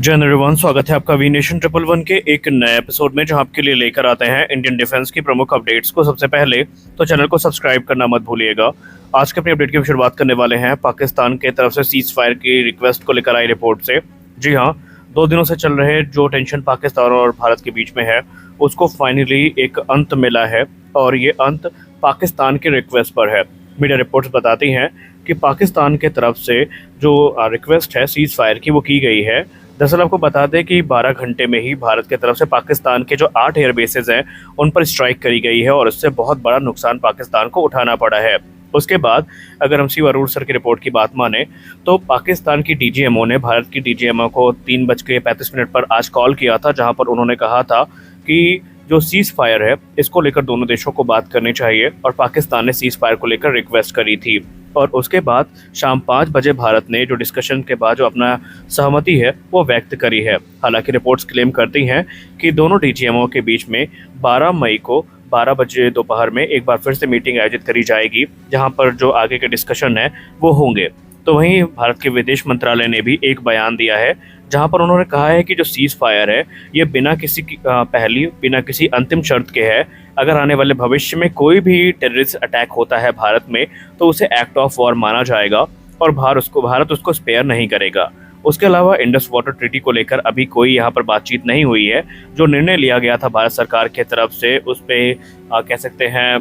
जय एवरीवन, स्वागत है आपका वी नेशन 111 के एक नए एपिसोड में, जहां आपके लिए लेकर आते हैं इंडियन डिफेंस की प्रमुख अपडेट्स को। सबसे पहले तो चैनल को सब्सक्राइब करना मत भूलिएगा। आज के अपने अपडेट की शुरुआत करने वाले हैं पाकिस्तान के तरफ से सीज फायर की रिक्वेस्ट को लेकर आई रिपोर्ट से। जी हाँ, 2 दिनों से चल रहे जो टेंशन पाकिस्तान और भारत के बीच में है, उसको फाइनली एक अंत मिला है और ये अंत पाकिस्तान की रिक्वेस्ट पर है। मीडिया रिपोर्ट्स बताती हैं कि पाकिस्तान के तरफ से जो रिक्वेस्ट है सीज फायर की, वो की गई है। दरअसल आपको बता दें कि 12 घंटे में ही भारत की तरफ से पाकिस्तान के जो 8 एयर बेसेस हैं, उन पर स्ट्राइक करी गई है और इससे बहुत बड़ा नुकसान पाकिस्तान को उठाना पड़ा है। उसके बाद अगर हम शिव अरोड़ सर की रिपोर्ट की बात माने तो पाकिस्तान की डीजीएमओ ने भारत की डीजीएमओ को 3:35 पर आज कॉल किया था, जहां पर उन्होंने कहा था कि जो सीज फायर है इसको लेकर दोनों देशों को बात करनी चाहिए और पाकिस्तान ने सीज फायर को लेकर रिक्वेस्ट करी थी। और उसके बाद शाम 5 बजे भारत ने जो डिस्कशन के बाद जो अपना सहमति है वो व्यक्त करी है। हालांकि रिपोर्ट्स क्लेम करती हैं कि दोनों डीजीएमओ के बीच में 12 मई को 12 बजे दोपहर में एक बार फिर से मीटिंग आयोजित करी जाएगी, जहां पर जो आगे के डिस्कशन है वो होंगे। तो वहीं भारत के विदेश मंत्रालय ने भी एक बयान दिया है, जहां पर उन्होंने कहा है कि जो सीज फायर है ये बिना किसी बिना किसी अंतिम शर्त के है। अगर आने वाले भविष्य में कोई भी टेररिस्ट अटैक होता है भारत में तो उसे एक्ट ऑफ वॉर माना जाएगा और भारत उसको स्पेयर नहीं करेगा। उसके अलावा इंडस वाटर ट्रीटी को लेकर अभी कोई यहाँ पर बातचीत नहीं हुई है। जो निर्णय लिया गया था भारत सरकार की तरफ से उस पर कह सकते हैं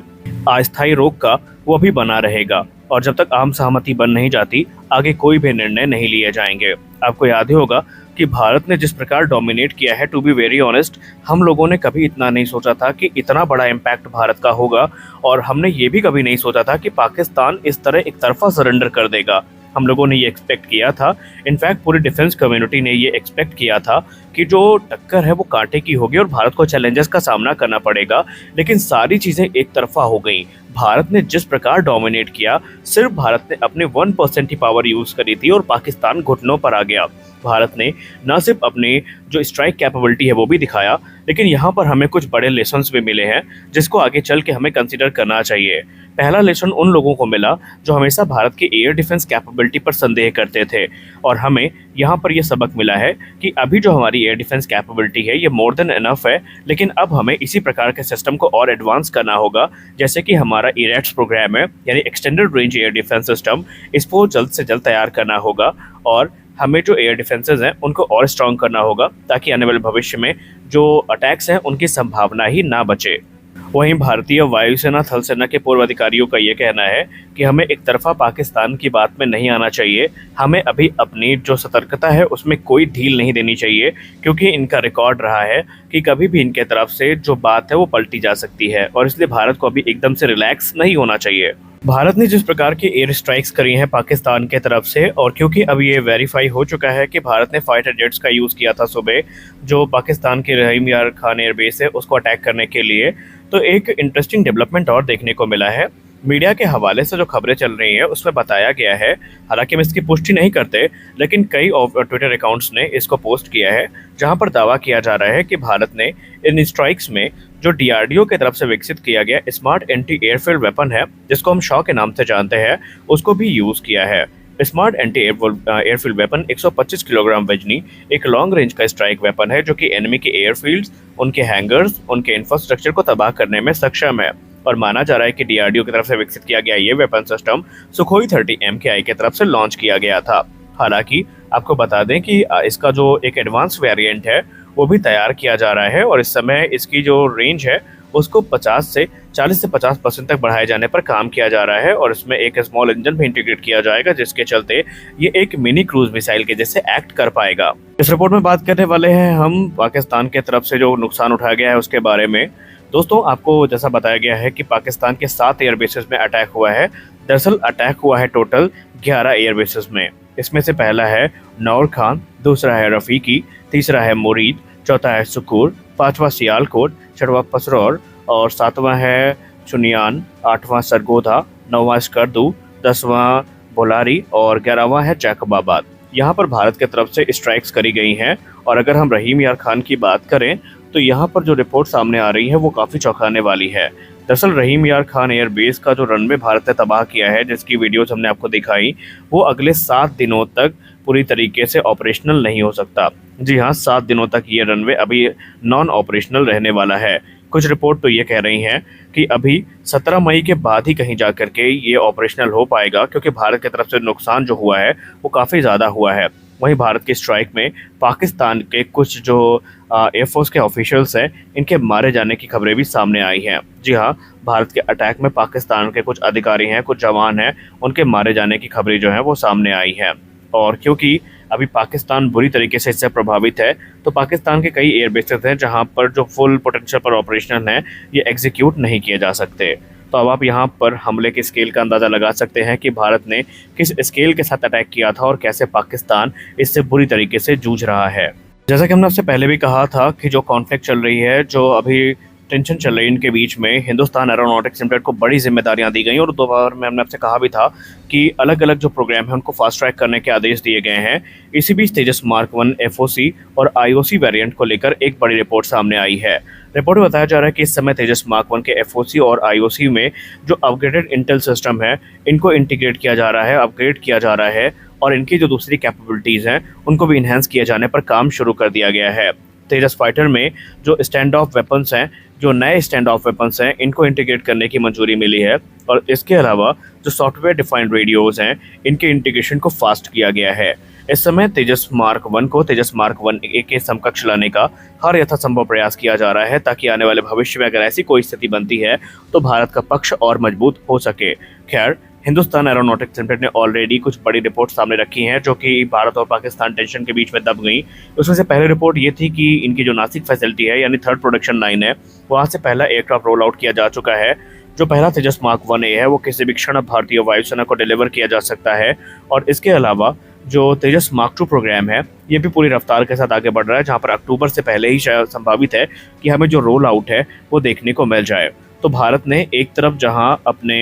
अस्थायी रोक का, वो भी बना रहेगा और जब तक आम सहमति बन नहीं जाती आगे कोई भी निर्णय नहीं लिए जाएंगे। आपको याद ही होगा कि भारत ने जिस प्रकार डोमिनेट किया है, टू बी वेरी ऑनेस्ट, हम लोगों ने कभी इतना नहीं सोचा था कि इतना बड़ा इम्पैक्ट भारत का होगा और हमने ये भी कभी नहीं सोचा था कि पाकिस्तान इस तरह एक तरफा सरेंडर कर देगा। हम लोगों ने ये एक्सपेक्ट किया था, इनफैक्ट पूरी डिफेंस कम्युनिटी ने ये एक्सपेक्ट किया था कि जो टक्कर है वो कांटे की होगी और भारत को चैलेंजेस का सामना करना पड़ेगा, लेकिन सारी चीज़ें एक तरफा हो गई। भारत ने जिस प्रकार डोमिनेट किया, सिर्फ भारत ने अपने 1% ही पावर यूज़ करी थी और पाकिस्तान घुटनों पर आ गया। भारत ने न सिर्फ अपने जो स्ट्राइक कैपेबिलिटी है वो भी दिखाया, लेकिन यहाँ पर हमें कुछ बड़े लेसन्स भी मिले हैं जिसको आगे चल के हमें कंसिडर करना चाहिए। पहला लेसन उन लोगों को मिला जो हमेशा भारत की एयर डिफेंस कैपेबिलिटी पर संदेह करते थे और हमें यहाँ पर यह सबक मिला है कि अभी जो हमारी एयर डिफेंस कैपेबिलिटी है ये मोर देन इनफ है, लेकिन अब हमें इसी प्रकार के सिस्टम को और एडवांस करना होगा। जैसे कि हमारा ERADS प्रोग्राम है, यानी extended range air defence system, इसको जल्द से जल्द तैयार करना होगा और हमें जो एयर डिफेंसेस हैं उनको और स्ट्रॉन्ग करना होगा ताकि आने वाले भविष्य में जो अटैक्स हैं उनकी संभावना ही ना बचे। वहीं भारतीय वायुसेना थल सेना के पूर्व अधिकारियों का ये कहना है कि हमें एक तरफा पाकिस्तान की बात में नहीं आना चाहिए। हमें अभी अपनी जो सतर्कता है उसमें कोई ढील नहीं देनी चाहिए, क्योंकि इनका रिकॉर्ड रहा है कि कभी भी इनके तरफ से जो बात है वो पलटी जा सकती है और इसलिए भारत को अभी एकदम से रिलैक्स नहीं होना चाहिए। भारत ने जिस प्रकार की एयर स्ट्राइक्स करी हैं पाकिस्तान के तरफ से, और क्योंकि अब ये वेरीफाई हो चुका है कि भारत ने फाइटर जेट्स का यूज़ किया था सुबह जो पाकिस्तान के रहीम यार खान एयरबेस है उसको अटैक करने के लिए, तो एक इंटरेस्टिंग डेवलपमेंट और देखने को मिला है। मीडिया के हवाले से जो खबरें चल रही हैं उसमें बताया गया है, हालांकि हम इसकी पुष्टि नहीं करते, लेकिन कई ट्विटर अकाउंट्स ने इसको पोस्ट किया है जहां पर दावा किया जा रहा है कि भारत ने इन स्ट्राइक्स में जो DRDO की तरफ से विकसित किया गया स्मार्ट एंटी एयरफील्ड वेपन है, जिसको हम शॉ के नाम से जानते हैं, उसको भी यूज़ किया है। Smart anti airfield weapon 125 kilogram वजनी एक लॉन्ग रेंज का स्ट्राइक वेपन है जो कि एनिमी के एयरफील्ड्स, उनके हैंगर्स, उनके इंफ्रास्ट्रक्चर को तबाह करने में सक्षम है। और माना जा रहा है कि DRDO की तरफ से विकसित किया गया ये वेपन सिस्टम सुखोई 30 MKI की तरफ से लॉन्च किया गया था। हालांकि आपको बता दें कि इसका जो एक एडवांस वेरिएंट है वो भी तैयार किया जा रहा है और इस समय इसकी जो रेंज है उसको 40 से 50% तक बढ़ाए जाने पर काम किया जा रहा है और इसमें एक स्मॉल इंजन भी इंटीग्रेट किया जाएगा, जिसके चलते ये एक मिनी क्रूज मिसाइल के जैसे एक्ट कर पाएगा। इस रिपोर्ट में बात करने वाले हैं हम पाकिस्तान की तरफ से जो नुकसान उठाया गया है उसके बारे में। दोस्तों, आपको जैसा बताया गया है कि पाकिस्तान के 7 एयरबेसेस में अटैक हुआ है। दरअसल अटैक हुआ है टोटल 11 एयरबेसेस में। इसमें से पहला है नौर खान, दूसरा है रफ़ीकी, तीसरा है मुरीद, चौथा है सुकूर, पांचवा सियालकोट, छठवां पसरौर और सातवां है चुनियान, आठवां सरगोधा, नौवां स्कर्दू, 10वां बोलारी और 11वां है जैकबाबाद। यहाँ पर भारत की तरफ से स्ट्राइक्स करी गई हैं और अगर हम रहीम यार खान की बात करें तो यहाँ पर जो रिपोर्ट सामने आ रही है वो काफ़ी चौंकाने वाली है। दरअसल रहीम यार खान एयरबेस का जो रनवे भारत ने तबाह किया है, जिसकी वीडियोस हमने आपको दिखाई, वो अगले 7 दिनों तक पूरी तरीके से ऑपरेशनल नहीं हो सकता। जी हाँ, 7 दिनों तक ये रनवे अभी नॉन ऑपरेशनल रहने वाला है। कुछ रिपोर्ट तो ये कह रही हैं कि अभी 17 मई के बाद ही कहीं जा कर के ये ऑपरेशनल हो पाएगा, क्योंकि भारत की तरफ से नुकसान जो हुआ है वो काफ़ी ज़्यादा हुआ है। वहीं भारत की स्ट्राइक में पाकिस्तान के कुछ जो एयरफोर्स के ऑफिशियल्स हैं, इनके मारे जाने की खबरें भी सामने आई हैं। जी हाँ, भारत के अटैक में पाकिस्तान के कुछ अधिकारी हैं, कुछ जवान हैं, उनके मारे जाने की खबरें जो हैं वो सामने आई हैं। और क्योंकि अभी पाकिस्तान बुरी तरीके से इससे प्रभावित है, तो पाकिस्तान के कई एयर बेसेस हैं जहां पर जो फुल पोटेंशियल पर ऑपरेशनल हैं, ये एग्जीक्यूट नहीं किए जा सकते। तो अब आप यहां पर हमले की स्केल का अंदाज़ा लगा सकते हैं कि भारत ने किस स्केल के साथ अटैक किया था और कैसे पाकिस्तान इससे बुरी तरीके से जूझ रहा है। जैसा कि हमने आपसे पहले भी कहा था कि जो कॉन्फ्लिक्ट चल रही है, जो अभी टेंशन चल रही है इनके बीच में, हिंदुस्तान एरोनॉटिक्स लिमिटेड को बड़ी जिम्मेदारियां दी गई और दोबारा में हमने आपसे कहा भी था कि अलग अलग जो प्रोग्राम है उनको फास्ट ट्रैक करने के आदेश दिए गए हैं। इसी बीच तेजस मार्क 1 एफओसी और आईओसी वेरिएंट को लेकर एक बड़ी रिपोर्ट सामने आई है। रिपोर्ट में बताया जा रहा है कि इस समय तेजस मार्क 1 के एफओसी और आईओसी में जो अपग्रेडेड इंटेल सिस्टम है, इनको इंटीग्रेट किया जा रहा है, अपग्रेड किया जा रहा है और इनकी जो दूसरी कैपेबिलिटीज़ हैं उनको भी इन्हेंस किए जाने पर काम शुरू कर दिया गया है। तेजस फाइटर में जो स्टैंड ऑफ वेपन्स हैं, जो नए स्टैंड ऑफ वेपन्स हैं, इनको इंटीग्रेट करने की मंजूरी मिली है और इसके अलावा जो सॉफ्टवेयर डिफाइंड रेडियोज़ हैं, इनके इंटीग्रेशन को फास्ट किया गया है। इस समय तेजस मार्क 1 को तेजस मार्क 1A के समकक्ष लाने का हर यथासंभव प्रयास किया जा रहा है, ताकि आने वाले भविष्य में अगर ऐसी कोई स्थिति बनती है तो भारत का पक्ष और मजबूत हो सके। खैर, हिंदुस्तान एरोनॉटिक्स लिमिटेड ने ऑलरेडी कुछ बड़ी रिपोर्ट सामने रखी हैं जो कि भारत और पाकिस्तान टेंशन के बीच में दब गई। उसमें से पहली रिपोर्ट ये थी कि इनकी जो नासिक फैसिलिटी है, यानी 3rd प्रोडक्शन लाइन है, वहाँ से पहला एयरक्राफ्ट रोल आउट किया जा चुका है। जो पहला तेजस मार्क 1A है वो किसी भी क्षण भारतीय वायुसेना को डिलीवर किया जा सकता है। और इसके अलावा जो तेजस मार्क 2 प्रोग्राम है, ये भी पूरी रफ्तार के साथ आगे बढ़ रहा है, जहाँ पर अक्टूबर से पहले ही शायद संभावित है कि हमें जो रोल आउट है वो देखने को मिल जाए। तो भारत ने एक तरफ जहां अपने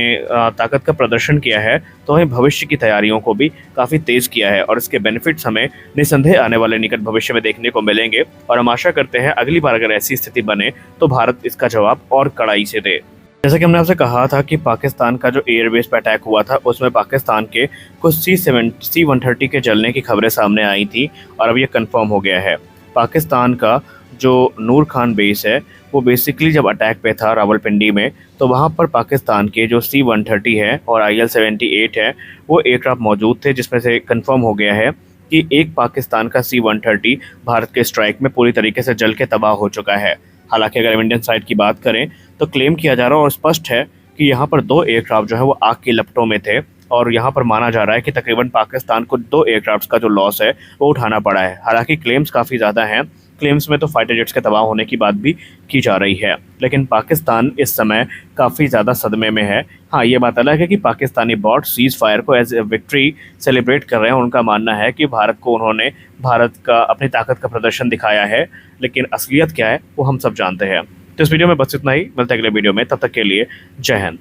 ताकत का प्रदर्शन किया है, तो वहीं भविष्य की तैयारियों को भी काफ़ी तेज़ किया है और इसके बेनिफिट्स हमें निसंदेह आने वाले निकट भविष्य में देखने को मिलेंगे। और हम आशा करते हैं अगली बार अगर ऐसी स्थिति बने तो भारत इसका जवाब और कड़ाई से दे। जैसा कि हमने आपसे कहा था कि पाकिस्तान का जो एयरबेस पर अटैक हुआ था, उसमें पाकिस्तान के कुछ C-130 के जलने की खबरें सामने आई थी और अब ये कंफर्म हो गया है। पाकिस्तान का जो नूर खान बेस है, वो बेसिकली जब अटैक पे था रावलपिंडी में, तो वहाँ पर पाकिस्तान के जो C-130 है और IL-78 है, वो एयरक्राफ्ट मौजूद थे, जिसमें से कंफर्म हो गया है कि एक पाकिस्तान का C-130 भारत के स्ट्राइक में पूरी तरीके से जल के तबाह हो चुका है। हालांकि अगर इंडियन साइड की बात करें तो क्लेम किया जा रहा है और स्पष्ट है कि यहाँ पर 2 एयरक्राफ्ट जो है वो आग की लपटों में थे और यहाँ पर माना जा रहा है कि तकरीबन पाकिस्तान को 2 एयरक्राफ्ट का जो लॉस है वो उठाना पड़ा है। हालांकि क्लेम्स काफ़ी ज़्यादा हैं, क्लेम्स में तो फाइटर जेट्स के तबाह होने की बात भी की जा रही है, लेकिन पाकिस्तान इस समय काफ़ी ज़्यादा सदमे में है। हाँ, ये बात अलग है कि पाकिस्तानी बॉट सीज़ फायर को एज ए विक्ट्री सेलिब्रेट कर रहे हैं। उनका मानना है कि उन्होंने भारत का अपनी ताकत का प्रदर्शन दिखाया है, लेकिन असलियत क्या है वो हम सब जानते हैं। तो इस वीडियो में बस इतना ही, मिलते हैं अगले वीडियो में, तब तक के लिए जय हिंद।